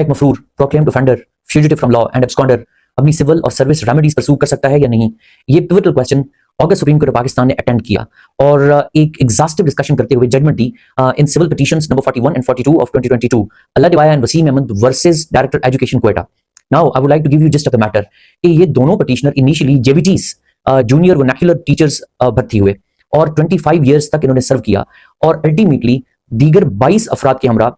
एक मफरूर, proclaimed offender, fugitive from law and absconder अपनी सिविल और सर्विस रेमेडीज परस्यू कर सकता है या नहीं? ये pivotal question august supreme court of Pakistan ने अटेंड किया और एक एग्जॉस्टिव डिस्कशन करते हुए जजमेंट दी in civil petitions number 41 and 42 of 2022 Allah Diwaya and Waseem Ahmed versus director education Quetta. Now I would like to give you gist of the matter कि ये दोनों petitioner initially JVTs junior vernacular teachers भर्ती हुए और 25 ईयर्स तक इन्होंने सर्व किया और अल्टीमेटली दीगर 22 अफराद के हमरा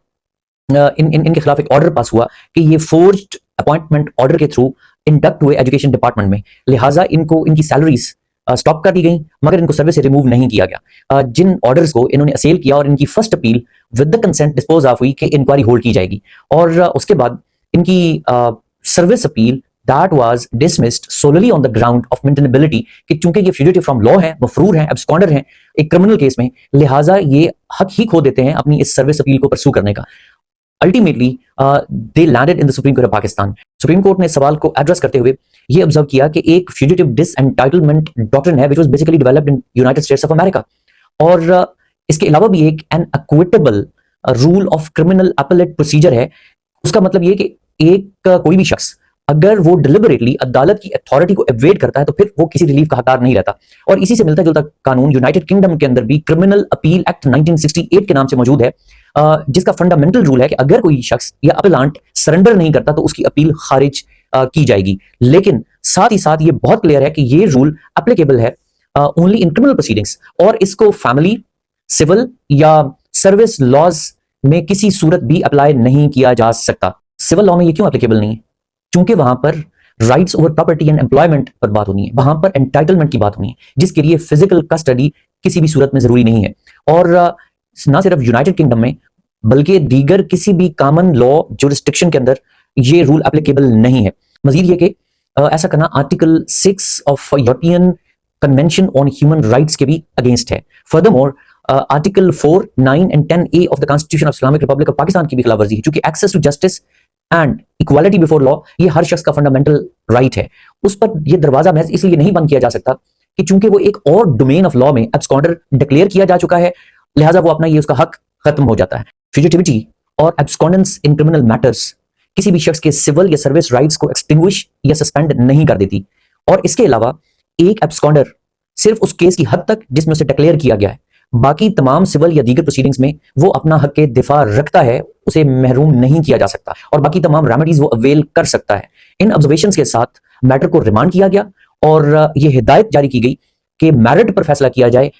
इनके खिलाफ एक ऑर्डर पास हुआ कि ये फोर्ज्ड अपॉइंटमेंट ऑर्डर के थ्रू इंडक्ट हुए एजुकेशन डिपार्टमेंट में, लिहाजा इनको इनकी सैलरीज स्टॉप कर दी गई मगर इनको सर्विस से रिमूव नहीं किया गया। जिन ऑर्डर्स को इन्होंने असेल किया और इनकी first appeal with the consent dispose of हुई कि इंक्वायरी होल्ड की जाएगी और उसके बाद इनकी service appeal that was dismissed solely on the ground of maintainability कि चूंकि ये फ्यूजिटिव फ्रॉम लॉ है, मफरूर हैं, एब्सकॉन्डर हैं एक क्रिमिनल केस में, लिहाजा ये हक ही खो देते हैं अपनी इस सर्विस अपील को परस्यू करने का। Ultimately they landed in the supreme court of Pakistan. Supreme court ने सवाल को एड्रेस करते हुए ये ऑब्जर्व किया कि एक फ्यूजिटिव डिसएंटाइटलमेंट डॉक्ट्रिन है which was basically developed in United States of America और इसके अलावा भी एक an equitable rule of criminal appellate procedure है। उसका मतलब ये कि एक कोई भी शख्स अगर वो डिलिबरेटली अदालत की अथॉरिटी को एवेड करता है तो फिर वो किसी रिलीफ का हकदार नहीं रहता और इसी से मिलता जुलता कानून यूनाइटेड किंगडम के अंदर भी क्रिमिनल अपील एक्ट 1968 के नाम से मौजूद है जिसका फंडामेंटल रूल है कि अगर कोई शख्स या अपीलांट सरेंडर नहीं करता तो उसकी अपील खारिज की जाएगी। लेकिन साथ ही साथ ये बहुत क्लियर है कि ये रूल एप्लीकेबल है ओनली इन क्रिमिनल प्रोसीडिंग्स और इसको फैमिली, सिविल या सर्विस लॉज में किसी सूरत भी अप्लाई नहीं किया जा सकता। सिविल लॉ में ये क्यों एप्लीकेबल नहीं है? क्योंकि वहां पर rights over property and employment पर बात होनी है, वहां पर एंटाइटलमेंट की बात होनी है जिसके लिए फिजिकल कस्टडी किसी भी सूरत में जरूरी नहीं है और ना सिर्फ यूनाइटेड किंगडम में बल्कि दीगर किसी भी कॉमन लॉ जुरिस्डिक्शन के अंदर ये रूल एप्लीकेबल नहीं है। मजीद ये कि ऐसा करना article 6 of European convention on human rights के भी अगेंस्ट है। Furthermore article 4, 9 and 10A of the constitution of Islamic republic of Pakistan की भी खिलाफवर्जी है क्योंकि access to justice and equality before law ये हर शख्स का फंडामेंटल राइट है। उस पर यह दरवाजा महज इसलिए नहीं बंद किया जा सकता कि चूंकि वो एक और डोमेन ऑफ लॉ में एब्सकॉन्डर डिक्लेयर किया जा चुका है, लिहाजा वो अपना ये उसका हक खत्म हो जाता है। फ्यूजिटिविटी और एब्सकॉन्डेंस इन क्रिमिनल मैटर्स किसी भी शख्स के सिविल या सर्विस राइट्स को एक्सटिंग्विश या सस्पेंड नहीं कर देती और इसके अलावा एक एब्सकॉन्डर सिर्फ उस केस की हद तक जिसमें उसे डिक्लेयर किया गया है, बाकी तमाम सिविल या दीगर प्रोसीडिंग्स में वो अपना हक के दिफा रखता है, उसे महरूम नहीं किया जा सकता और बाकी तमाम रेमेडीज वो अवेल कर सकता है। इन ऑब्जर्वेशंस के साथ मैटर को रिमांड किया गया और ये हिदायत जारी की गई कि मेरिट पर फैसला किया जाए